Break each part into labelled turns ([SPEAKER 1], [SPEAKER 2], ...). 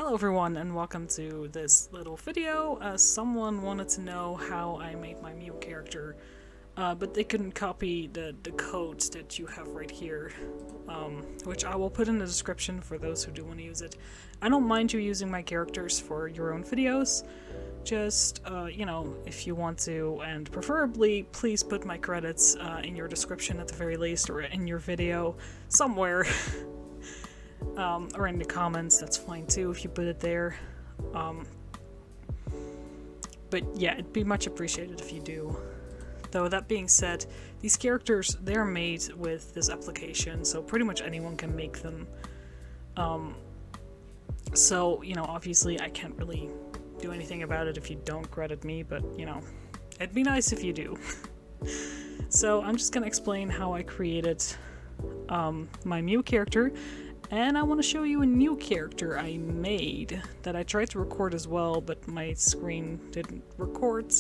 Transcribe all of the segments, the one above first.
[SPEAKER 1] Hello everyone and welcome to this little video. Someone wanted to know how I made my Mew character, but they couldn't copy the code that you have right here, which I will put in the description for those who do want to use it. I don't mind you using my characters for your own videos, just, you know, if you want to, and preferably please put my credits in your description at the very least, or in your video, somewhere. Or in the comments, that's fine too if you put it there. But yeah, it'd be much appreciated if you do. Though that being said, these characters, they're made with this application, so pretty much anyone can make them. So, you know, obviously I can't really do anything about it if you don't credit me, but, you know, it'd be nice if you do. So I'm just gonna explain how I created my Mew character. And I want to show you a new character I made that I tried to record as well, but my screen didn't record.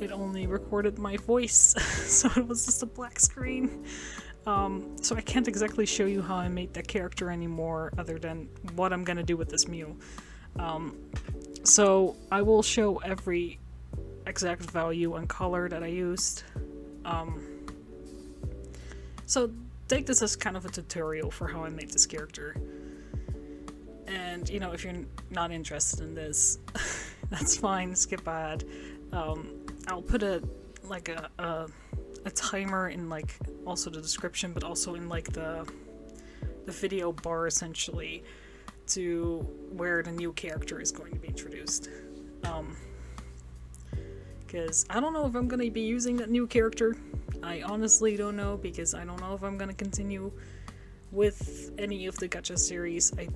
[SPEAKER 1] It only recorded my voice, so it was just a black screen. So I can't exactly show you how I made that character anymore, other than what I'm gonna do with this Mew. So I will show every exact value and color that I used. So take this as kind of a tutorial for how I made this character. And, you know, if you're not interested in this, that's fine, skip ahead. I'll put a timer in, like, also the description, but also in, like, the video bar, essentially, to where the new character is going to be introduced. Because I don't know if I'm going to be using that new character. I honestly don't know, because I don't know if I'm going to continue with any of the Gacha series. I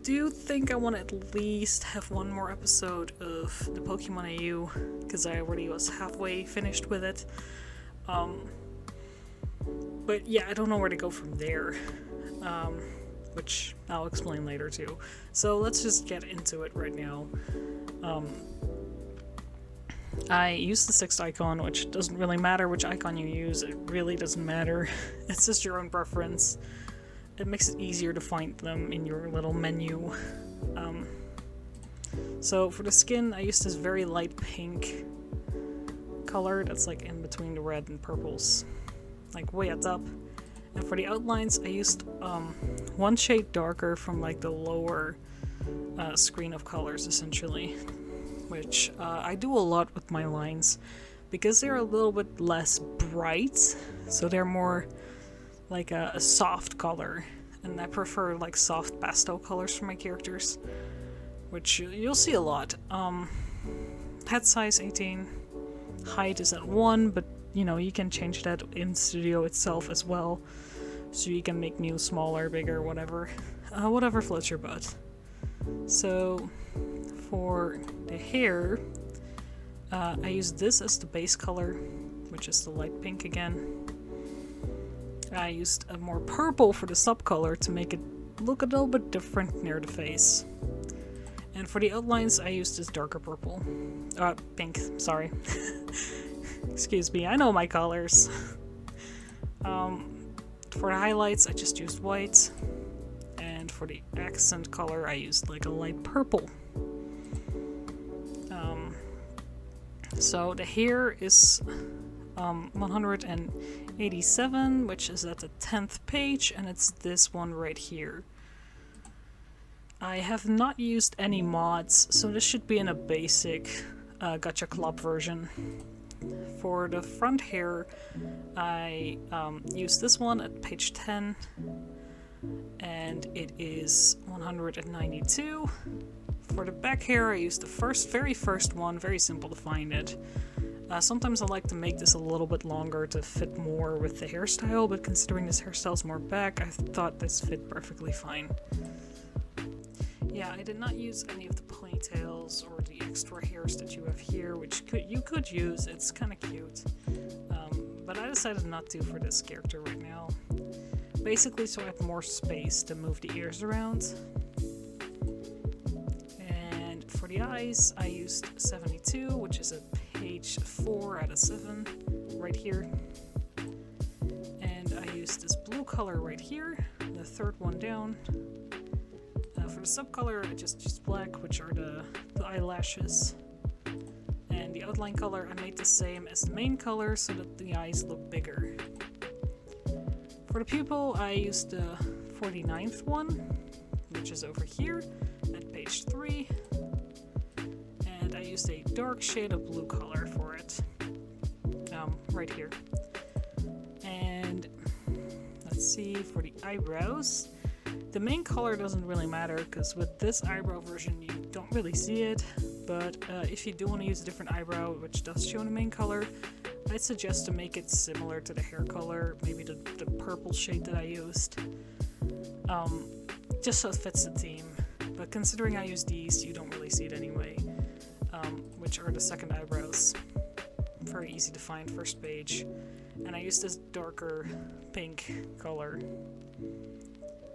[SPEAKER 1] do think I want to at least have one more episode of the Pokemon AU, because I already was halfway finished with it. But yeah, I don't know where to go from there, which I'll explain later too. So let's just get into it right now. I use the 6th icon, which doesn't really matter which icon you use, it really doesn't matter. It's just your own preference. It makes it easier to find them in your little menu. So for the skin, I used this very light pink color that's like in between the red and purples, like way at top. And for the outlines, I used one shade darker from like the lower screen of colors, essentially. Which I do a lot with my lines, because they're a little bit less bright, so they're more like a soft color, and I prefer like soft pastel colors for my characters, which you'll see a lot. Head size 18, height is at 1, but you know, you can change that in Studio itself as well, so you can make Mew smaller, bigger, whatever floats your boat. So for the hair, I use this as the base color, which is the light pink again. I used a more purple for the subcolor to make it look a little bit different near the face. And for the outlines, I used this darker purple. Pink, sorry. Excuse me, I know my colors. For the highlights, I just used white. And for the accent color, I used like a light purple. So the hair is 187, which is at the 10th page, and it's this one right here. I have not used any mods, so this should be in a basic Gacha Club version. For the front hair, I used this one at page 10, and it is 192. For the back hair, I used the very first one, very simple to find it. Sometimes I like to make this a little bit longer to fit more with the hairstyle, but considering this hairstyle is more back, I thought this fit perfectly fine. Yeah, I did not use any of the ponytails or the extra hairs that you have here, which you could use, it's kind of cute. But I decided not to for this character right now. Basically, so I have more space to move the ears around. For the eyes, I used 72, which is a page 4 out of 7, right here. And I used this blue color right here, the third one down. For for the subcolor, I just used black, which are the eyelashes. And the outline color I made the same as the main color so that the eyes look bigger. For the pupil, I used the 49th one, which is over here at page 3. And I used a dark shade of blue color for it, right here. And let's see, for the eyebrows, the main color doesn't really matter because with this eyebrow version you don't really see it, but if you do want to use a different eyebrow which does show the main color, I'd suggest to make it similar to the hair color, maybe the purple shade that I used, just so it fits the theme. But considering I use these, you don't really see it anyway, which are the second eyebrows. Very easy to find, first page. And I used this darker pink color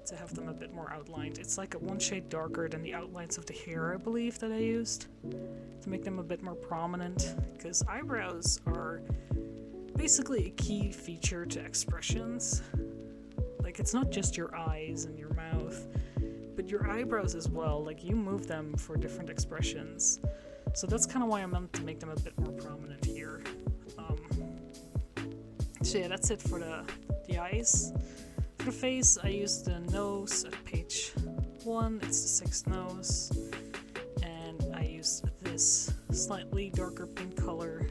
[SPEAKER 1] to have them a bit more outlined. It's like a one shade darker than the outlines of the hair, I believe, that I used to make them a bit more prominent, because eyebrows are basically a key feature to expressions. Like, it's not just your eyes and your mouth, but your eyebrows as well. Like, you move them for different expressions. So that's kind of why I meant to make them a bit more prominent here. So yeah, that's it for the eyes. For the face, I used the nose at page 1, it's the 6th nose, and I used this slightly darker pink color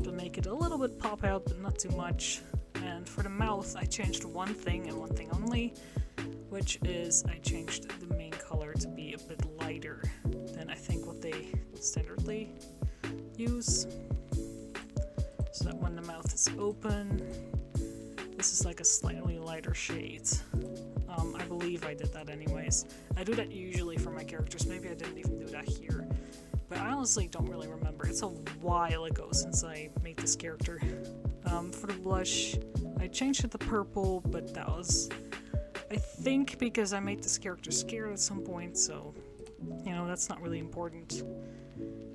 [SPEAKER 1] to make it a little bit pop out, but not too much. And for the mouth, I changed one thing and one thing only, which is I changed the main color to be a bit lighter than I think what they standardly use, so that when the mouth is open, this is like a slightly lighter shade. I believe I did that anyways. I do that usually for my characters. Maybe I didn't even do that here, but I honestly don't really remember. It's a while ago since I made this character. For the blush, I changed it to purple, but that was, I think, because I made this character scared at some point, so, you know, that's not really important.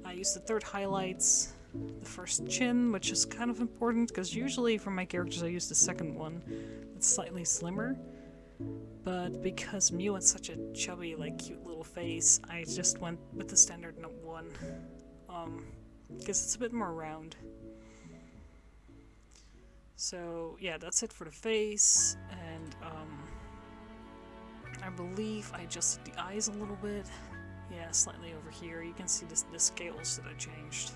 [SPEAKER 1] I used the third highlights, the first chin, which is kind of important, because usually for my characters I use the second one. It's slightly slimmer, but because Mew has such a chubby, like, cute little face, I just went with the standard note 1, because it's a bit more round. So yeah, that's it for the face, and I believe I adjusted the eyes a little bit. Yeah, slightly over here. You can see the scales that I changed.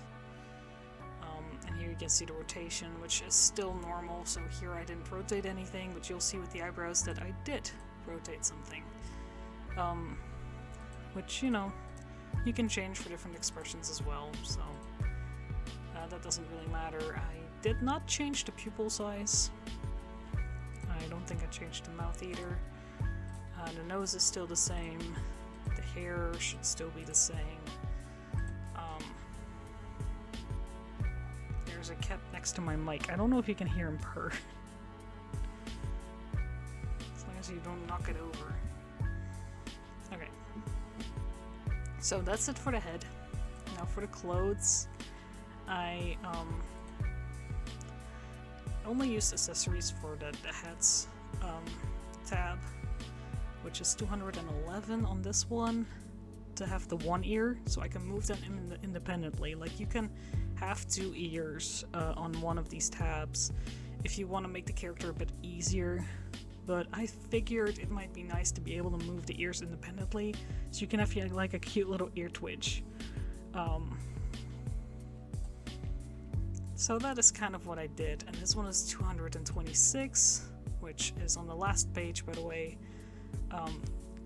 [SPEAKER 1] And here you can see the rotation, which is still normal, so here I didn't rotate anything, but you'll see with the eyebrows that I did rotate something. Which, you know, you can change for different expressions as well, so that doesn't really matter. I did not change the pupil size. I don't think I changed the mouth either. The nose is still the same. The hair should still be the same. There's a cat next to my mic. I don't know if you can hear him purr. As long as you don't knock it over. Okay. So that's it for the head. Now for the clothes, I only used accessories for the hats tab, which is 211 on this one, to have the one ear, so I can move them independently. Like, you can have 2 ears on one of these tabs if you want to make the character a bit easier, but I figured it might be nice to be able to move the ears independently, so you can have like a cute little ear twitch. So that is kind of what I did, and this one is 226, which is on the last page, by the way,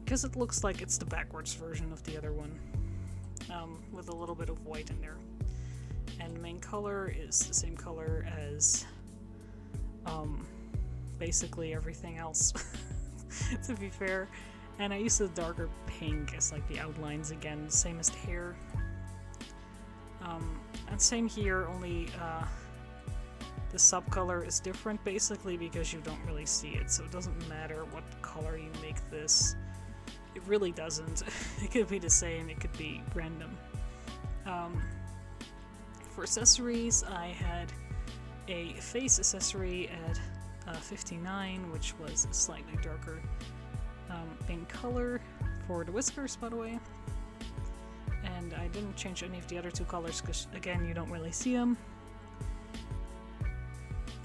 [SPEAKER 1] because it looks like it's the backwards version of the other one, with a little bit of white in there. And the main color is the same color as basically everything else, to be fair. And I used the darker pink as like the outlines again, same as the hair. And same here, only the subcolor is different basically because you don't really see it, so it doesn't matter what color you make this. It really doesn't. It could be the same, it could be random. For accessories, I had a face accessory at 59, which was slightly darker. pink color for the whiskers, by the way. And I didn't change any of the other two colors because, again, you don't really see them.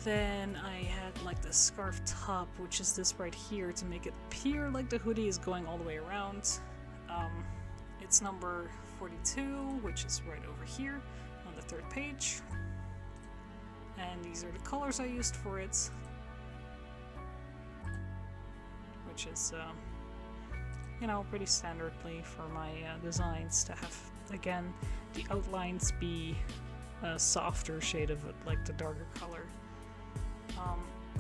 [SPEAKER 1] Then I had like the scarf top, which is this right here, to make it appear like the hoodie is going all the way around. It's number 42, which is right over here on the 3rd page. And these are the colors I used for it, which is, you know, pretty standardly for my designs to have, again, the outlines be a softer shade of it, like the darker color.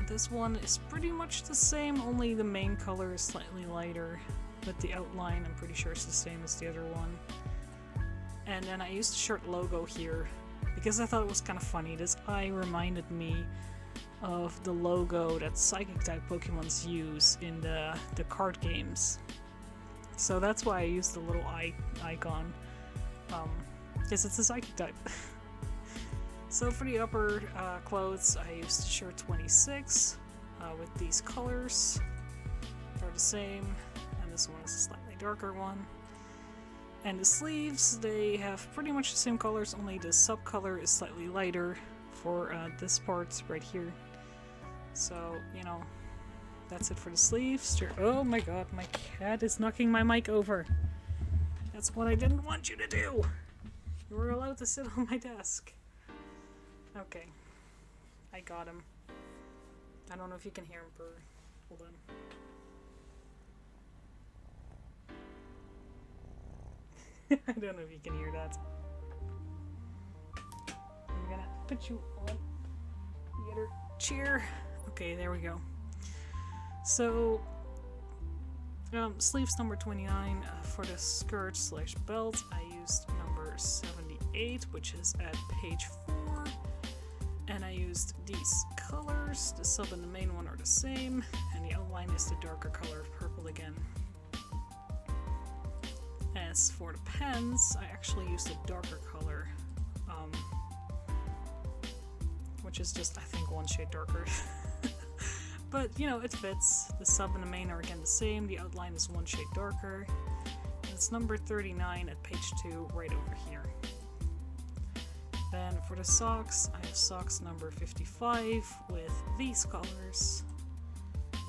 [SPEAKER 1] This one is pretty much the same, only the main color is slightly lighter, but the outline I'm pretty sure is the same as the other one. And then I used the shirt logo here because I thought it was kind of funny. This eye reminded me of the logo that Psychic type Pokemons use in the card games. So that's why I used the little icon, because it's a Psychic type. So for the upper clothes, I used the shirt 26 with these colors. They're the same, and this one is a slightly darker one. And the sleeves, they have pretty much the same colors, only the sub color is slightly lighter for this part right here. So, you know, that's it for the sleeves. Oh my god, my cat is knocking my mic over. That's what I didn't want you to do. You were allowed to sit on my desk. Okay, I got him. I don't know if you can hear him purr. Hold on. I don't know if you can hear that. I'm gonna put you on the other chair. Okay, there we go. So, sleeves number 29 for the skirt slash belt. I used number 78, which is at page 4. And I used these colors. The sub and the main one are the same, and the outline is the darker color of purple again. As for the pants, I actually used a darker color, which is just, I think, one shade darker. But, you know, it fits. The sub and the main are again the same. The outline is one shade darker. And it's number 39 at page 2, right over here. Then for the socks, I have socks number 55 with these colors.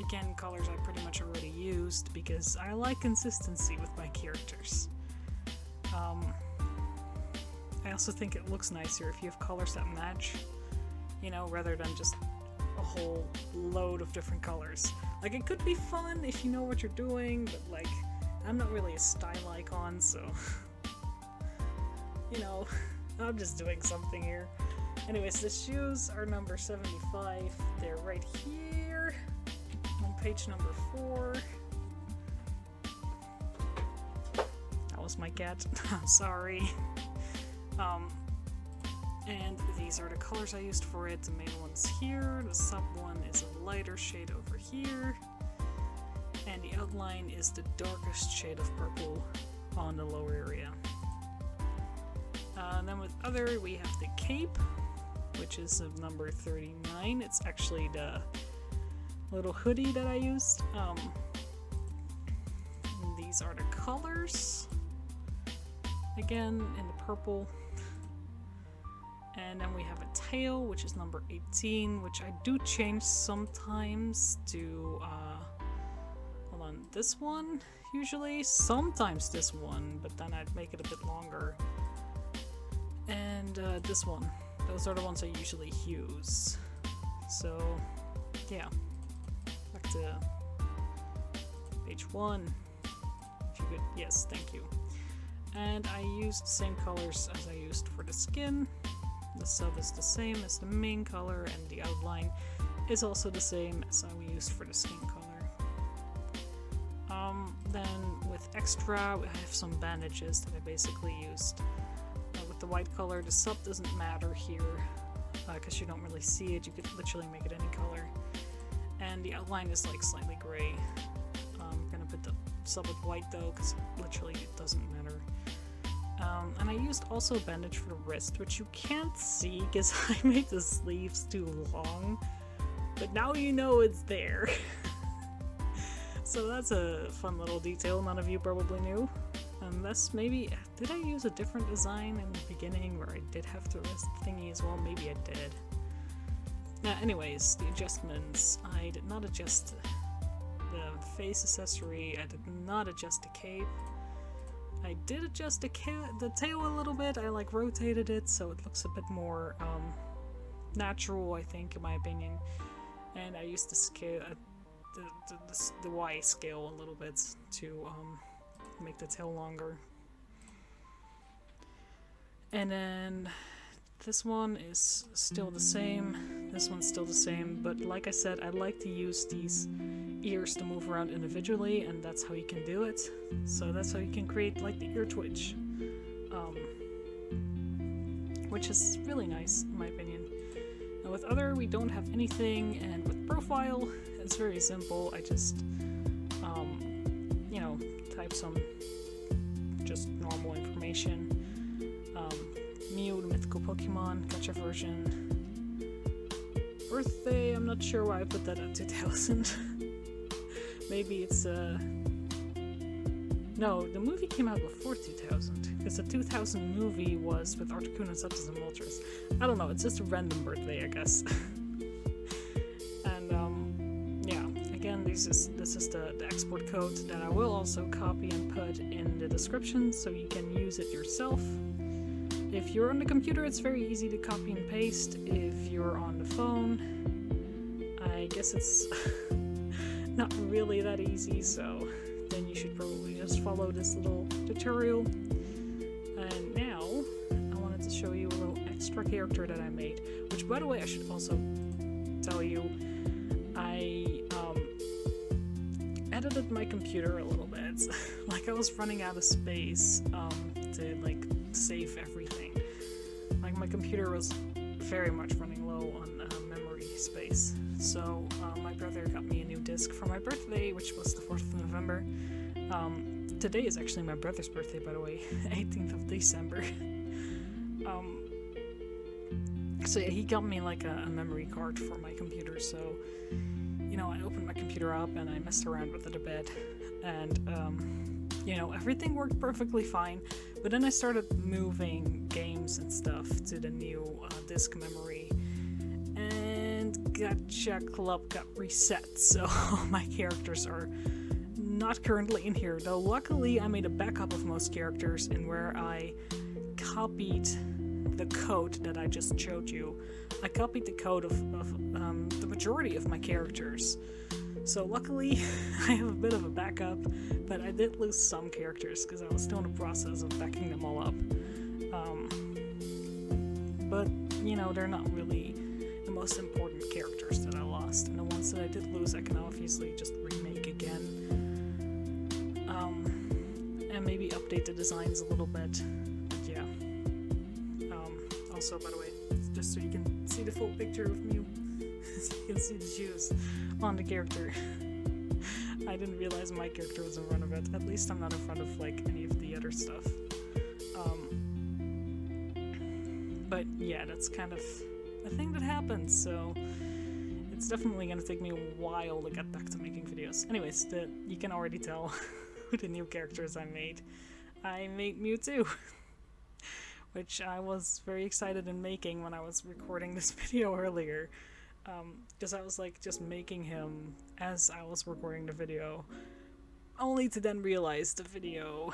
[SPEAKER 1] Again, colors I pretty much already used because I like consistency with my characters. I also think it looks nicer if you have colors that match, you know, rather than just a whole load of different colors. Like, it could be fun if you know what you're doing, but like, I'm not really a style icon, so you know, I'm just doing something here. Anyways, the shoes are number 75. They're right here on page number 4. That was my cat. I'm sorry. And these are the colors I used for it. The main one's here. The sub one is a lighter shade over here. And the outline is the darkest shade of purple on the lower area. And then with other, we have the cape, which is of number 39. It's actually the little hoodie that I used. These are the colors. Again, in the purple. And then we have a tail, which is number 18, which I do change sometimes to, hold on, this one, usually. Sometimes this one, but then I'd make it a bit longer. And this one. Those are the ones I usually use. So, yeah. Back to page 1. If you could, yes, thank you. And I used the same colors as I used for the skin. The sub is the same as the main color, and the outline is also the same as I used for the skin color. Then with extra, I have some bandages that I basically used. With the white color, the sub doesn't matter here because you don't really see it. You could literally make it any color. And the outline is like slightly gray. I'm gonna put the sub with white though because literally it doesn't matter. And I used also a bandage for the wrist, which you can't see because I made the sleeves too long. But now you know it's there. So that's a fun little detail none of you probably knew. Unless maybe, did I use a different design in the beginning where I did have the wrist thingy as well? Maybe I did. Anyways, the adjustments. I did not adjust the face accessory, I did not adjust the cape. I did adjust the tail a little bit. I like rotated it so it looks a bit more natural, I think, in my opinion. And I used the scale, the Y scale a little bit to make the tail longer. And then this one is still the same, this one's still the same, but like I said, I like to use these ears to move around individually, and that's how you can do it. So that's how you can create like the ear twitch, which is really nice in my opinion. And with other, we don't have anything, and with profile, it's very simple. I just, you know, type some just normal information. Mew, the mythical Pokemon, Gacha version. Birthday, I'm not sure why I put that at 2000. Maybe it's no, the movie came out before 2000, because the 2000 movie was with Articuno and Substance and Moltres. I don't know, it's just a random birthday, I guess. And yeah, again, this is the export code that I will also copy and put in the description so you can use it yourself. If you're on the computer, it's very easy to copy and paste. If you're on the phone, I guess it's not really that easy, so then you should probably just follow this little tutorial. And now, I wanted to show you a little extra character that I made, which, by the way, I should also tell you, I edited my computer a little bit. Like, I was running out of space to, like, save everything. Like, my computer was very much running low on memory space. So my brother got me a new disc for my birthday, which was the 4th of November. Today is actually my brother's birthday, by the way, 18th of December. So yeah, he got me like a memory card for my computer, so, you know, I opened my computer up and I messed around with it a bit, and you know, everything worked perfectly fine, but then I started moving games and stuff to the new disk memory, and Gacha Club got reset, so all my characters are not currently in here, though luckily I made a backup of most characters, and where I copied the code that I just showed you, I copied the code of the majority of my characters. So luckily, I have a bit of a backup, but I did lose some characters because I was still in the process of backing them all up. But, you know, they're not really the most important characters that I lost, and the ones that I did lose I can obviously just remake again. And maybe update the designs a little bit, but yeah. Also, by the way, just so you can see the full picture of Mew, so you can see the shoes on the character. I didn't realize my character was in front of it. At least I'm not in front of like any of the other stuff. But yeah, that's kind of a thing that happens, so it's definitely gonna take me a while to get back to making videos. Anyways, you can already tell who the new characters I made. I made Mewtwo, which I was very excited in making when I was recording this video earlier. Because I was like just making him as I was recording the video, only to then realize the video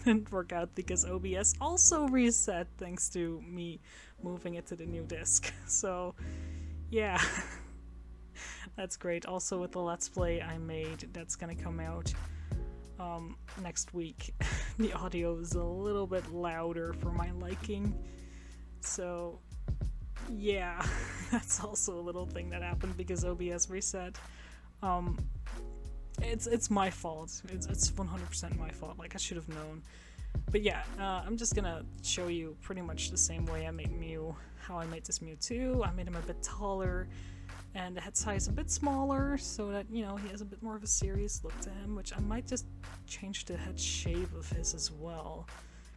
[SPEAKER 1] didn't work out because OBS also reset thanks to me moving it to the new disc. So yeah, that's great. Also with the Let's Play I made that's gonna come out next week, the audio is a little bit louder for my liking, so yeah, that's also a little thing that happened because OBS reset. It's my fault. It's 100% my fault. Like, I should have known. But yeah, I'm just gonna show you pretty much the same way I made Mew, how I made this Mewtwo. I made him a bit taller, and the head size a bit smaller, so that, you know, he has a bit more of a serious look to him, which I might just change the head shape of his as well,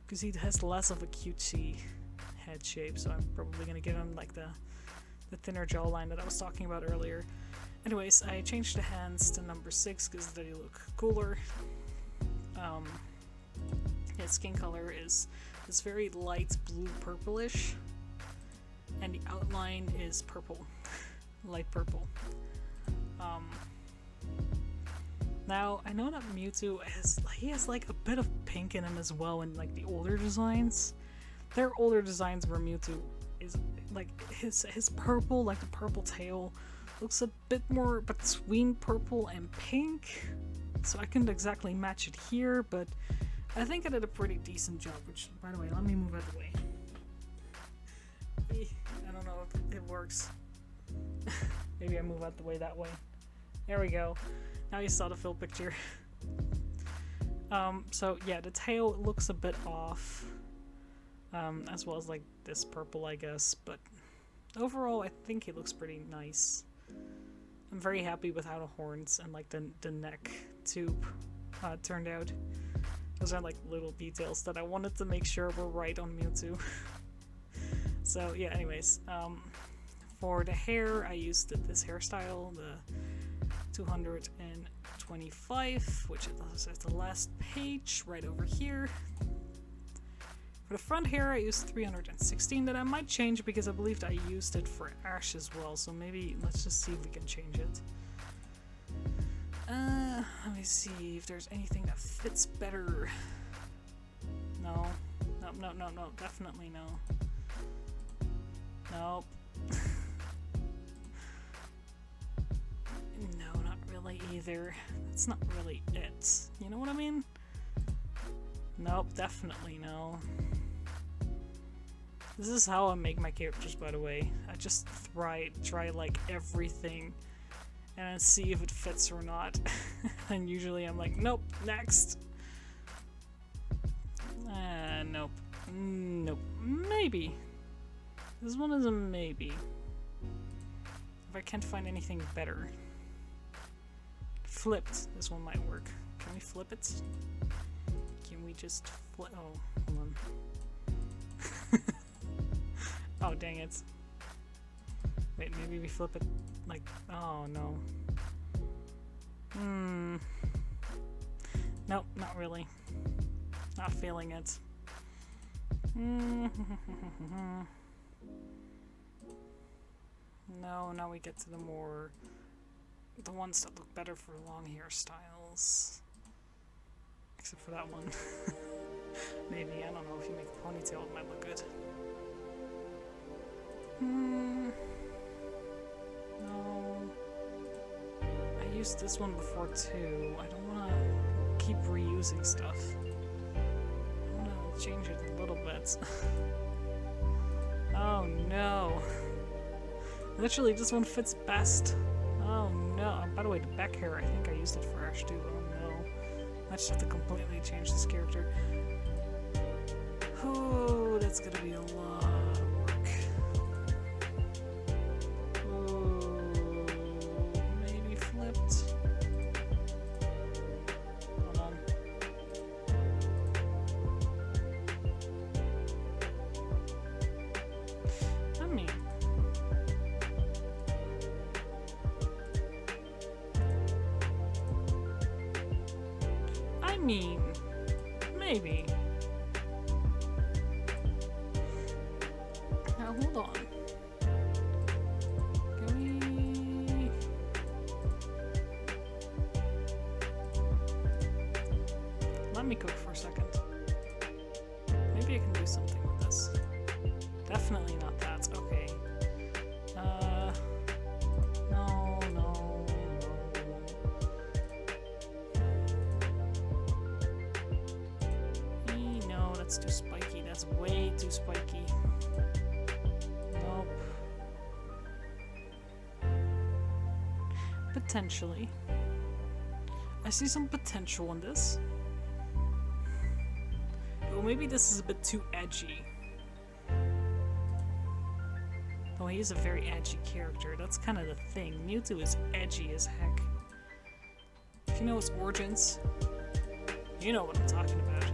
[SPEAKER 1] because he has less of a cutesy head shape, so I'm probably gonna give him like the thinner jawline that I was talking about earlier. Anyways, I changed the hands to number 6 because they look cooler. His skin color is this very light blue purplish, and the outline is purple, light purple. Now I know that Mewtwo has like a bit of pink in him as well in like the older designs. There are older designs where Mewtwo is like his purple, like the purple tail, looks a bit more between purple and pink. So I couldn't exactly match it here, but I think I did a pretty decent job, which, by the way, let me move out of the way. I don't know if it works. Maybe I move out the way that way. There we go. Now you saw the full picture. So yeah, the tail looks a bit off. As well as like this purple, I guess, but overall I think he looks pretty nice. I'm very happy with how the horns and like the neck tube turned out. Those are like little details that I wanted to make sure were right on Mewtwo. So yeah, anyways, for the hair I used this hairstyle, the 225, which is at the last page right over here. For the front hair I used 316, that I might change because I believed I used it for Ash as well, so maybe let's just see if we can change it. Let me see if there's anything that fits better. No, definitely no. Nope. No, not really either. That's not really it. You know what I mean? Nope, definitely no. This is how I make my characters, by the way. I just try like everything and then see if it fits or not. And usually I'm like, nope, next. Nope. Nope. Maybe. This one is a maybe. If I can't find anything better. Flipped. This one might work. Can we flip it? Can we just flip? Oh, hold on. Oh, dang it. Wait, maybe we flip it like... Oh, no. Nope, not really. Not feeling it. No, now we get to the ones that look better for long hairstyles. Except for that one. Maybe, I don't know, if you make a ponytail it might look good. No. I used this one before too. I don't want to keep reusing stuff. I want to change it a little bit. Oh no. Literally, this one fits best. Oh no. By the way, the back hair, I think I used it for Ash too. Oh no. I just have to completely change this character. Oh, that's gonna be a lot of work. Oh, maybe flipped. Hold on. I mean, maybe. Now hold on. Can we... Let me cook for a second. Maybe I can do something with this. Definitely not that. Okay. No, that's too spiky. That's way too spiky. Nope. Potentially. I see some potential in this. Well, maybe this is a bit too edgy. Oh, he is a very edgy character. That's kind of the thing. Mewtwo is edgy as heck. If you know his origins, you know what I'm talking about.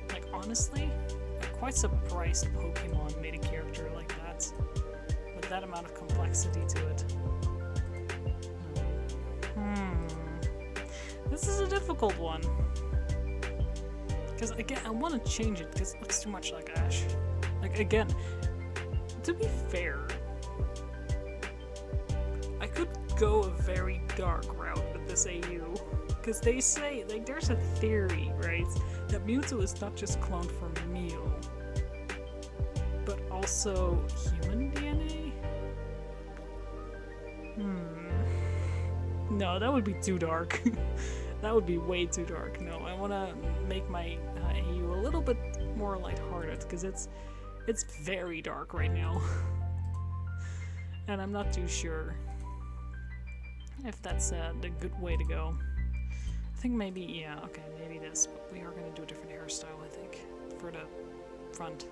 [SPEAKER 1] Like, honestly, I'm quite surprised Pokemon made a character like that. With that amount of complexity to it. This is a difficult one. Because again, I want to change it because it looks too much like Ash. Like again, to be fair, I could go a very dark route with this AU. Because they say, like, there's a theory, right, that Mewtwo is not just cloned from Mew, but also human DNA? No, that would be too dark. That would be way too dark. No, I want to make my AU a little bit more lighthearted, because it's very dark right now. And I'm not too sure if that's the good way to go. I think maybe, yeah, okay, maybe this, but we are going to do a different hairstyle, I think, for the front.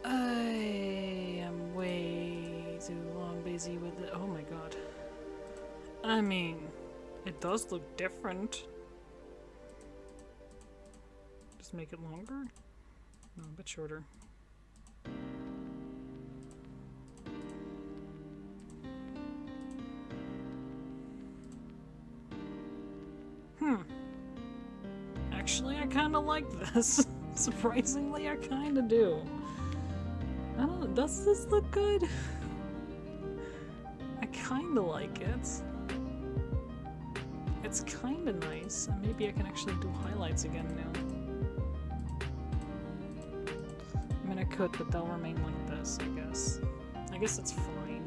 [SPEAKER 1] I am way too long busy with it. Oh my god. I mean, it does look different. Just make it longer? No, a bit shorter. Actually, I kind of like this. Surprisingly, I kind of do. I don't know, does this look good? I kind of like it. It's kind of nice, and maybe I can actually do highlights again now. I mean, I could, but they'll remain like this, I guess. I guess it's fine.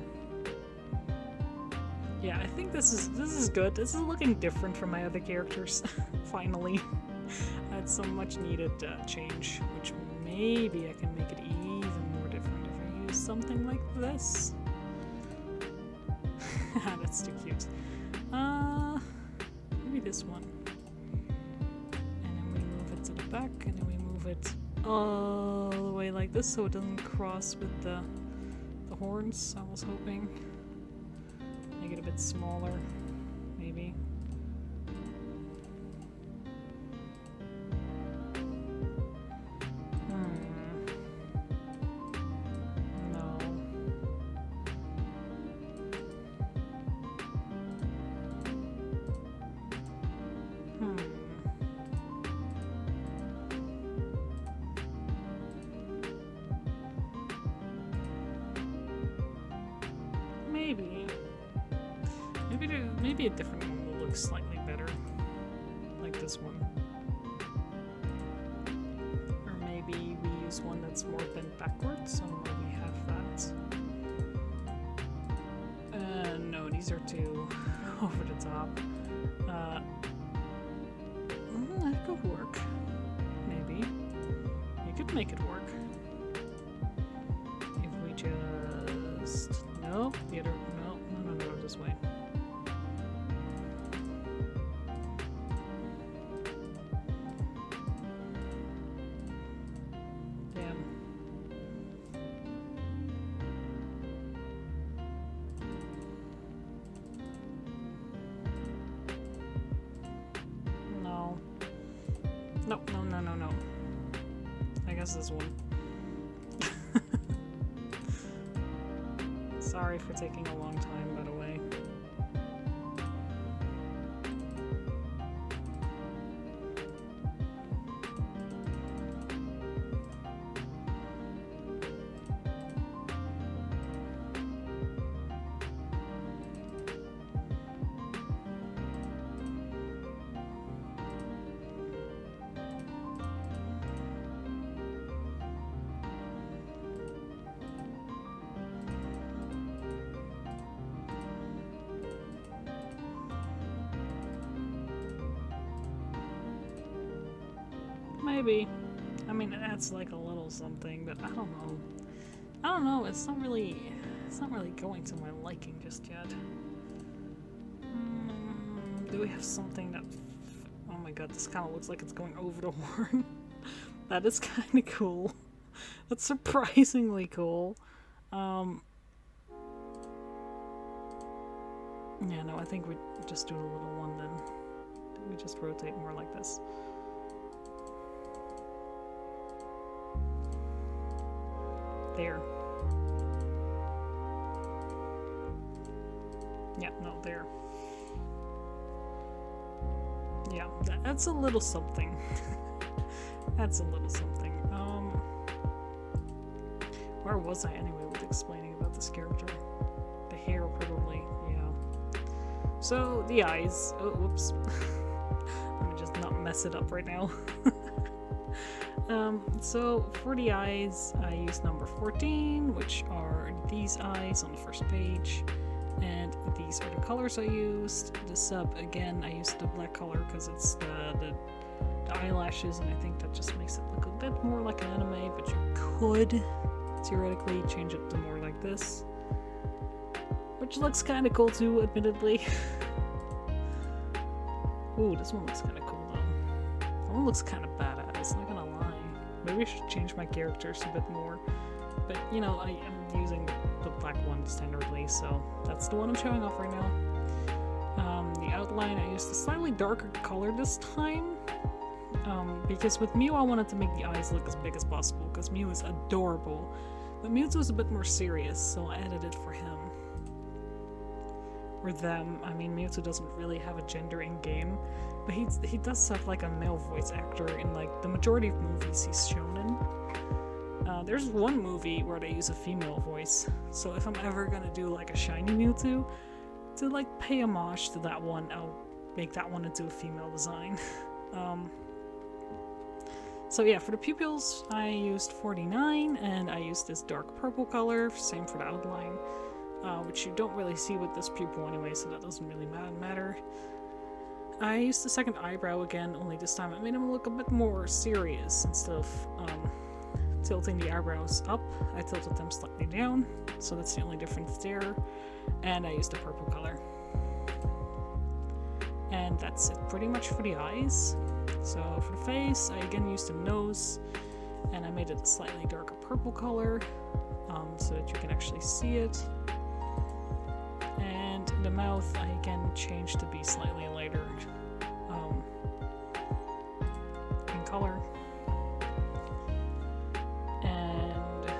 [SPEAKER 1] Yeah, I think this is good. This is looking different from my other characters. Finally. I had some much needed change, which maybe I can make it even more different if I use something like this. That's too cute. Maybe this one. And then we move it to the back, and then we move it all the way like this so it doesn't cross with the horns, I was hoping. Make it a bit smaller, maybe. Maybe a different one will look slightly better, like this one. Or maybe we use one that's more bent backwards, so we have that. No, these are too over the top. That could work. Maybe. You could make it work. If we just... Nope, the other... No, this way. No. I guess this one. Sorry for taking a long time, by the way. Maybe. I mean, it adds like a little something, but I don't know. I don't know, it's not really going to my liking just yet. Do we have something that... Oh my god, this kind of looks like it's going over the horn. That is kind of cool. That's surprisingly cool. Yeah, no, I think we just do a little one then. We just rotate more like this. There. Yeah, no, there. Yeah, that's a little something. That's a little something. Where was I anyway with explaining about this character? The hair, probably, yeah. So, the eyes. Oh, whoops. Let me just not mess it up right now. So for the eyes, I used number 14, which are these eyes on the first page. And these are the colors I used. The sub, again, I used the black color because it's the eyelashes, and I think that just makes it look a bit more like an anime, but you could theoretically change it to more like this. Which looks kind of cool too, admittedly. Ooh, this one looks kind of cool though. That one looks kind of badass, not gonna lie. Maybe I should change my characters a bit more. But, you know, I am using the black one standardly, so that's the one I'm showing off right now. The outline, I used a slightly darker color this time. Because with Mew I wanted to make the eyes look as big as possible, because Mew is adorable. But Mewtwo's a bit more serious, so I added it for him. Or them. I mean, Mewtwo doesn't really have a gender in game, but he does have like a male voice actor in like the majority of movies he's shown in. There's one movie where they use a female voice, so if I'm ever gonna do like a shiny Mewtwo, to like pay homage to that one, I'll make that one into a female design. So yeah, for the pupils, I used 49, and I used this dark purple color, same for the outline, which you don't really see with this pupil anyway, so that doesn't really matter. I used the second eyebrow again, only this time I made him look a bit more serious. Instead of tilting the eyebrows up, I tilted them slightly down, so that's the only difference there. And I used the purple color. And that's it pretty much for the eyes. So for the face, I again used the nose, and I made it a slightly darker purple color, so that you can actually see it. And the mouth, I again changed to be slightly lighter in color. And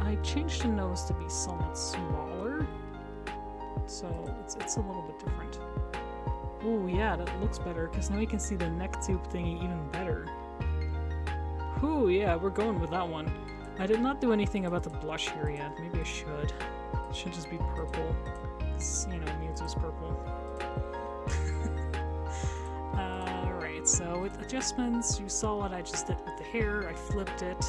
[SPEAKER 1] I changed the nose to be somewhat smaller, so it's a little bit different. Oh yeah, that looks better, because now you can see the neck tube thingy even better. Ooh yeah, we're going with that one. I did not do anything about the blush here yet. Maybe I should. It should just be purple. Because, you know, Mewtwo's purple. Alright, so with adjustments, you saw what I just did with the hair. I flipped it,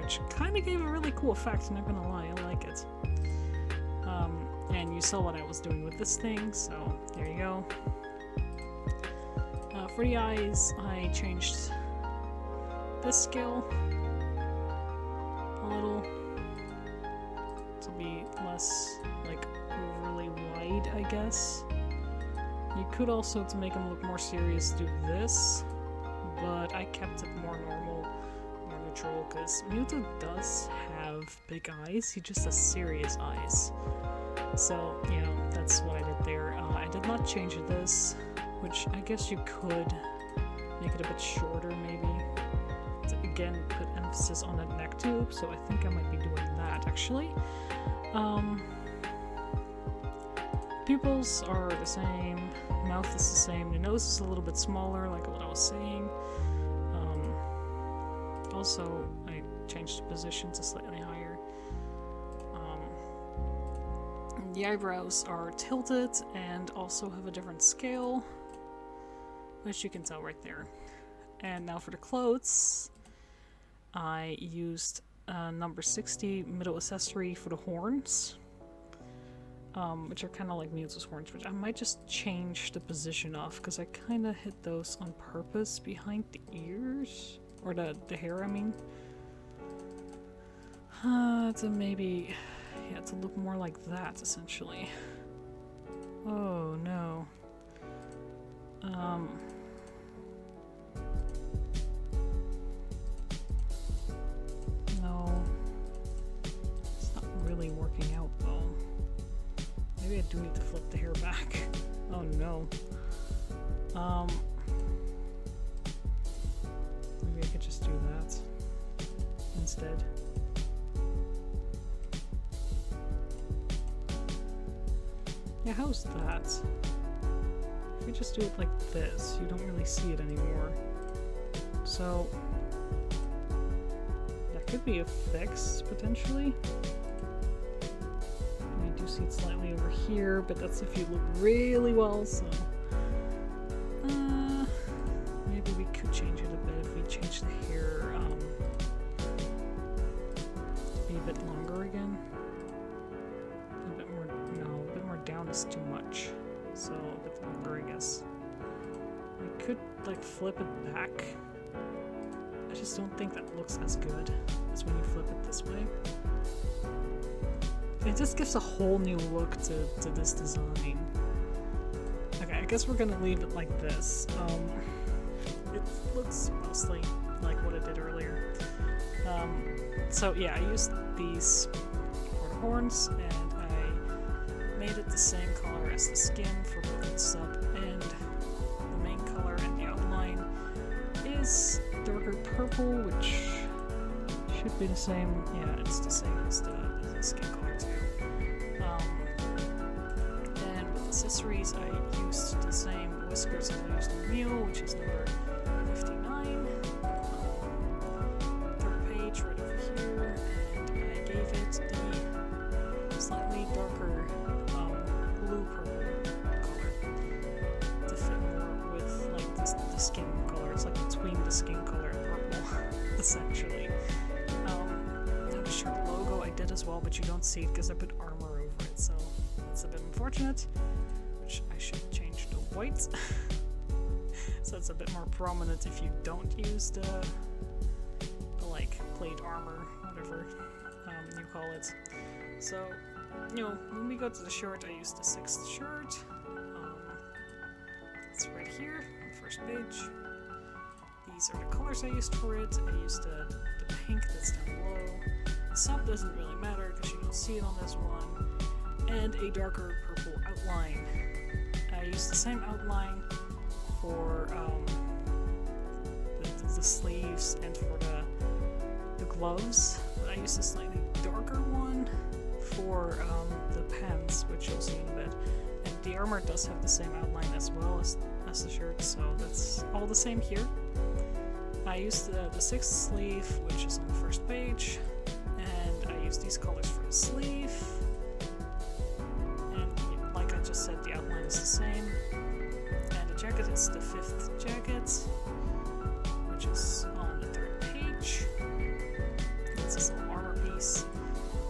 [SPEAKER 1] which kind of gave a really cool effect, not gonna lie, I like it. And you saw what I was doing with this thing, so there you go. For the eyes, I changed this scale a little to be less, like, overly wide, I guess. You could also, to make them look more serious, do this, but I kept it more normal, more neutral, because Mewtwo does have big eyes, he just has serious eyes. So, you know, that's what I did there. I did not change this, which I guess you could make it a bit shorter, maybe, to again put emphasis on that neck tube, so I think I might be doing that, actually. Pupils are the same, mouth is the same, the nose is a little bit smaller, like what I was saying. Also, I changed the position to slightly higher. The eyebrows are tilted and also have a different scale, which you can tell right there. And now for the clothes, I used number 60 middle accessory for the horns, which are kind of like Mewtwo's horns, which I might just change the position of, because I kind of hit those on purpose behind the ears, or the hair, I mean. To maybe... yeah, to look more like that, essentially. Oh, no. No. It's not really working out, though. Maybe I do need to flip the hair back. Oh, no. Maybe I could just do that instead. Yeah, how's that? If we just do it like this, you don't really see it anymore. So that could be a fix, potentially. I do see it slightly over here, but that's if you look really well, so maybe we could change it a bit if we change the hair to be a bit longer again. A bit more, no, a bit more down is too much, so a bit longer, I guess. We could like flip it back. I just don't think that looks as good as when you flip it this way. It just gives a whole new look to this design. Okay, I guess we're gonna leave it like this. It looks mostly like what it did earlier. So yeah, I used these for the horns, and I made it the same color as the skin for both the sub and the main color, and the outline is darker purple, which should be the same. Yeah, it's the same as the skin color too. And with accessories, I used the same whiskers I used on Mule, which is number 59. Third page right over here, and I gave it the slightly darker blue purple color to fit more with like the skin color. It's like between the skin color and purple, essentially. The shirt logo I did as well, but you don't see it because I put armor over it, so it's a bit unfortunate, which I should change to white. So it's a bit more prominent if you don't use the like plate armor, whatever you call it. So, you know, when we go to the shirt, I used the 6th shirt. It's right here on the first page. These are the colors I used for it. I used the pink that's down below. The sub doesn't really matter because you don't see it on this one. And a darker purple outline. I used the same outline for the sleeves and for the gloves, but I used a slightly darker one for the pants, which you'll see in a bit. And the armor does have the same outline as well as the shirt, so that's all the same here. I used the 6th sleeve, which is on the first page, and I used these colors for the sleeve. And like I just said, the outline is the same. And the jacket is the 5th jacket, which is on the 3rd page. It's this little armor piece.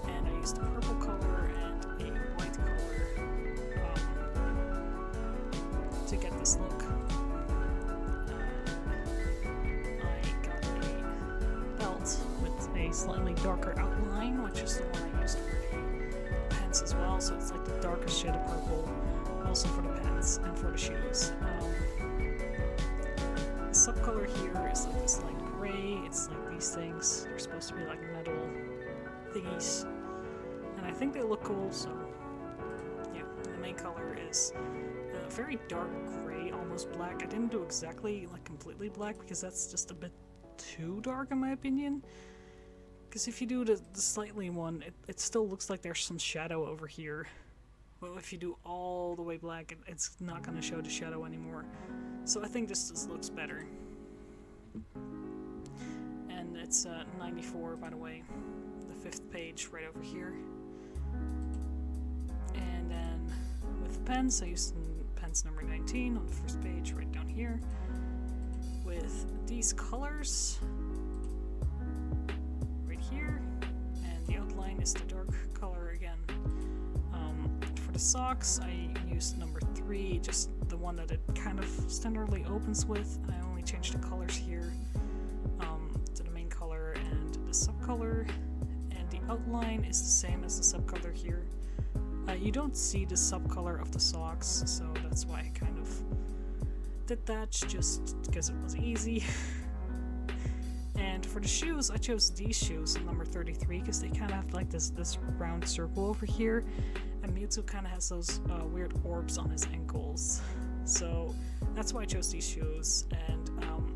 [SPEAKER 1] And I used a purple color and a white color to get this look. A slightly darker outline, which is the one I used for the pants as well, so it's like the darkest shade of purple, also for the pants and for the shoes. The subcolor here is like this light gray. It's like these things. They're supposed to be like metal thingies, and I think they look cool, so yeah. The main color is a very dark gray, almost black. I didn't do exactly like completely black because that's just a bit too dark in my opinion. Because if you do the slightly one, it still looks like there's some shadow over here. Well, if you do all the way black, it's not going to show the shadow anymore. So I think this just looks better. And it's 94, by the way. The 5th page right over here. And then with pens, I used pens number 19 on the first page right down here. With these colors here, and the outline is the dark color again. For the socks, I used number 3, just the one that it kind of standardly opens with, and I only changed the colors here to the main color and the subcolor, and the outline is the same as the subcolor here. You don't see the subcolor of the socks, so that's why I kind of did that, just because it was easy. And for the shoes, I chose these shoes in number 33 because they kind of have like this round circle over here, and Mewtwo kind of has those weird orbs on his ankles. So that's why I chose these shoes, and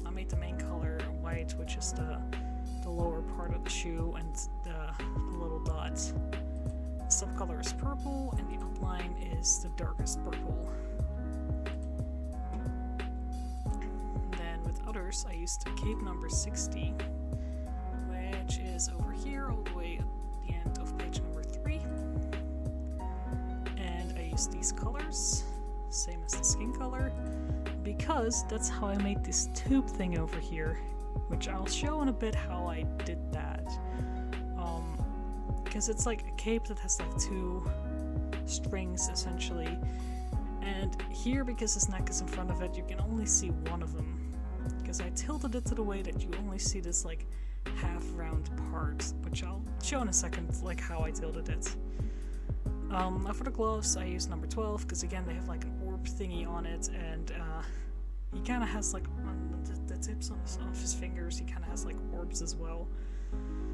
[SPEAKER 1] I made the main color white, which is the lower part of the shoe, and the little dot. subcolor is purple, and the outline is the darkest purple. Then with others, I used cape number 60, which is over here all the way at the end of page number 3. And I used these colors, same as the skin color, because that's how I made this tube thing over here, which I'll show in a bit how I did that. Because it's like a cape that has like 2 strings essentially, and here, because his neck is in front of it, you can only see one of them, because I tilted it to the way that you only see this like half round part, which I'll show in a second, like how I tilted it. Now for the gloves, I used number 12, because again they have like an orb thingy on it, and he kind of has like on the tips of his fingers, he kind of has like orbs as well.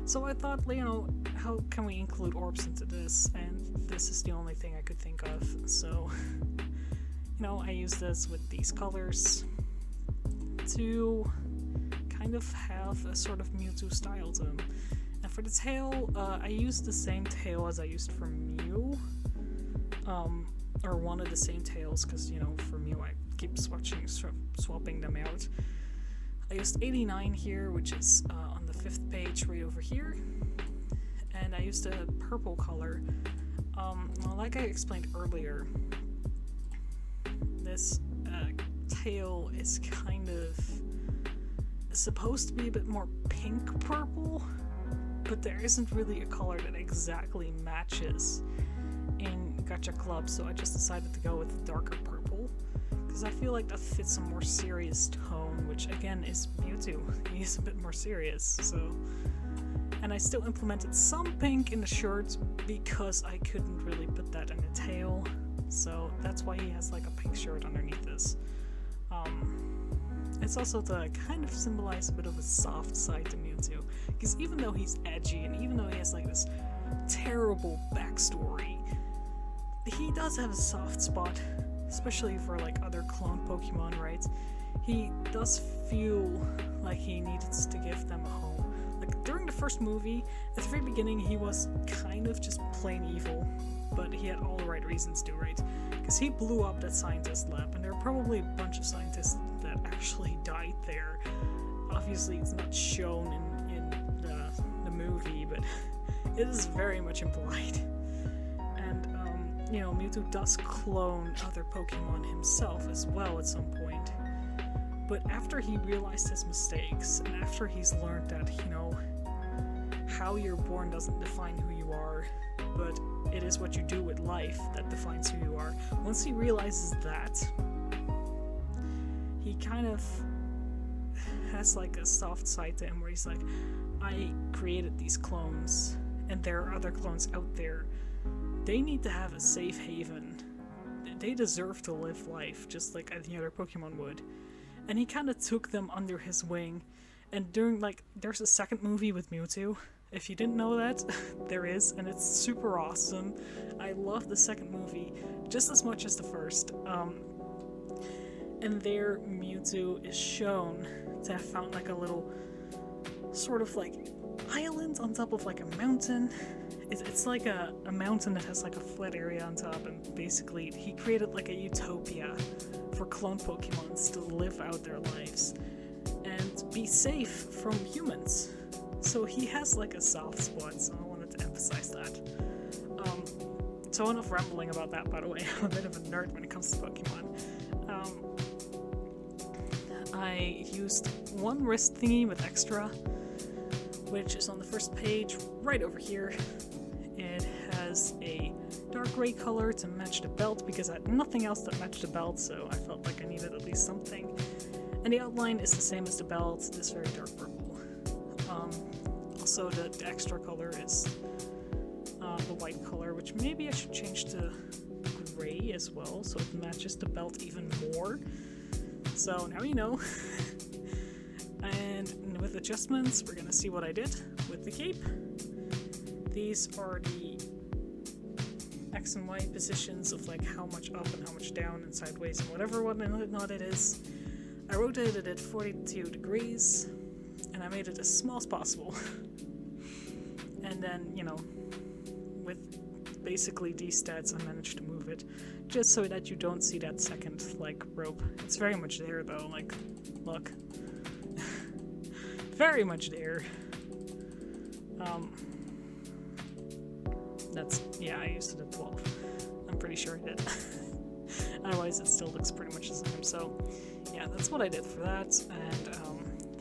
[SPEAKER 1] So I thought, you know, how can we include orbs into this? And this is the only thing I could think of. So, you know, I used this with these colors to kind of have a sort of Mewtwo style to him. And for the tail, I used the same tail as I used for Mew. Or one of the same tails, because, you know, for Mew I keep swapping them out. I used 89 here, which is on the 5th page right over here, and I used a purple color. Well, like I explained earlier, this tail is kind of supposed to be a bit more pink purple, but there isn't really a color that exactly matches in Gacha Club, so I just decided to go with the darker purple, because I feel like that fits a more serious tone, which again is Mewtwo. He's a bit more serious, so... And I still implemented some pink in the shirt because I couldn't really put that in the tail, so that's why he has like a pink shirt underneath this. It's also to kind of symbolize a bit of a soft side to Mewtwo, because even though he's edgy and even though he has like this terrible backstory, he does have a soft spot, especially for like other clone Pokemon, right? He does feel like he needed to give them a home. Like during the first movie, at the very beginning, he was kind of just plain evil, but he had all the right reasons to, right? Because he blew up that scientist lab, and there are probably a bunch of scientists that actually died there. Obviously, it's not shown in the movie, but it is very much implied. And, you know, Mewtwo does clone other Pokemon himself as well at some point. But after he realized his mistakes, and after he's learned that, you know, how you're born doesn't define who you are, but it is what you do with life that defines who you are. Once he realizes that, he kind of has like a soft side to him where he's like, I created these clones, and there are other clones out there. They need to have a safe haven. They deserve to live life just like any other Pokemon would. And he kind of took them under his wing. And during, like, there's a second movie with Mewtwo. If you didn't know that, there is, and it's super awesome. I love the second movie just as much as the first. And there, Mewtwo is shown to have found, like, a little sort of, like, island on top of, like, a mountain. It's like a mountain that has, like, a flat area on top, and basically he created, like, a utopia for clone Pokemons to live out their lives and be safe from humans. So he has like a soft spot, so I wanted to emphasize that. So enough rambling about that, by the way. I'm a bit of a nerd when it comes to Pokemon. I used one wrist thingy with extra, which is on the first page right over here. It has a dark gray color to match the belt because I had nothing else that matched the belt, so I felt like I needed at least something. And the outline is the same as the belt, this very dark purple. Also, the extra color is the white color, which maybe I should change to gray as well, so it matches the belt even more. So now you know. And with adjustments, we're gonna see what I did with the cape. These are the X and Y positions of like how much up and how much down and sideways and whatnot it is. I rotated it 42 degrees and I made it as small as possible. And then, you know, with basically these stats, I managed to move it, just so that you don't see that second, like, rope. It's very much there, though, like, look. Very much there. That's, yeah, I used it at 12. I'm pretty sure I did. Otherwise, it still looks pretty much the same, so, yeah, that's what I did for that, and,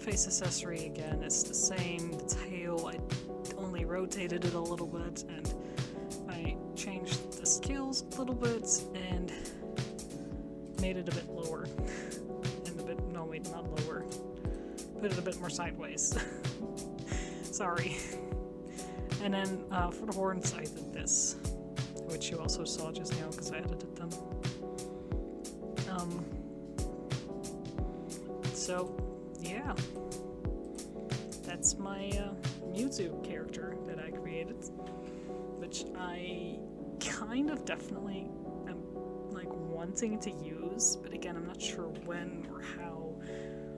[SPEAKER 1] face accessory, again, it's the same. The tail, I only rotated it a little bit, and I changed the scales a little bit, and made it a bit lower. And a bit, no wait, not lower. Put it a bit more sideways. Sorry. And then for the horns I did this, which you also saw just now because I edited them. So, yeah. That's my Mewtwo character that I created, which I kind of definitely am like wanting to use, but again I'm not sure when or how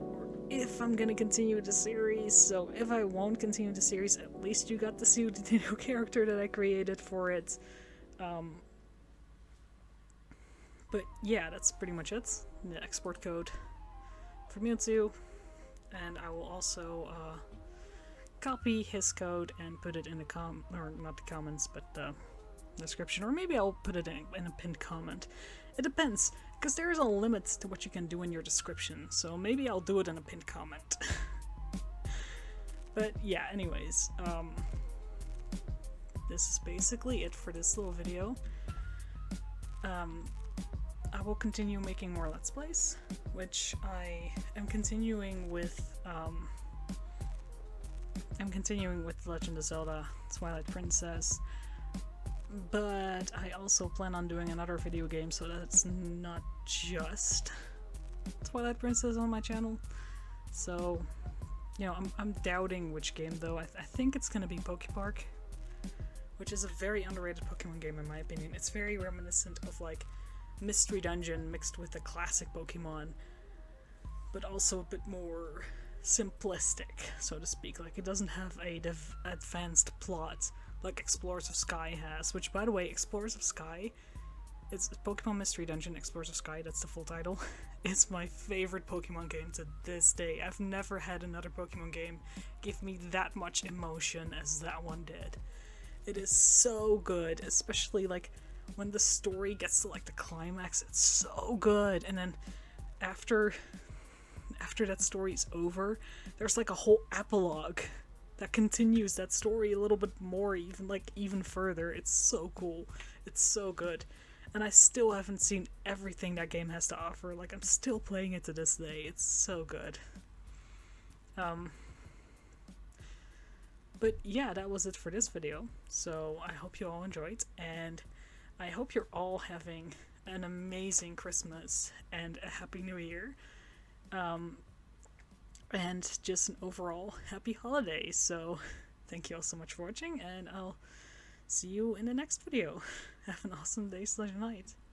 [SPEAKER 1] or if I'm gonna continue the series. So if I won't continue the series, at least you got to see the new character that I created for it. But yeah, that's pretty much it. The export code for Mewtwo, and I will also copy his code and put it in the or not the comments, but the description, or maybe I'll put it in a pinned comment. It depends, because there is a limit to what you can do in your description, so maybe I'll do it in a pinned comment. But yeah, anyways, this is basically it for this little video. I will continue making more Let's Plays, which I am continuing with, Legend of Zelda Twilight Princess, but I also plan on doing another video game, so that's not just Twilight Princess on my channel. So, you know, I'm doubting which game though. I think it's gonna be Pokepark, which is a very underrated Pokemon game in my opinion. It's very reminiscent of like Mystery Dungeon mixed with the classic Pokemon, but also a bit more simplistic, so to speak. Like, it doesn't have a advanced plot like Explorers of Sky has, which, by the way, Explorers of Sky, it's Pokemon Mystery Dungeon Explorers of Sky, that's the full title. It's my favorite Pokemon game to this day. I've never had another Pokemon game give me that much emotion as that one did. It is so good, especially like when the story gets to like the climax. It's so good, and then after that story's over, there's like a whole epilogue that continues that story a little bit more, even further. It's so cool. It's so good. And I still haven't seen everything that game has to offer. Like, I'm still playing it to this day. It's so good. But yeah, that was it for this video. So I hope you all enjoyed, and I hope you're all having an amazing Christmas and a Happy New Year. And just an overall happy holiday. So thank you all so much for watching, and I'll see you in the next video. Have an awesome day/night.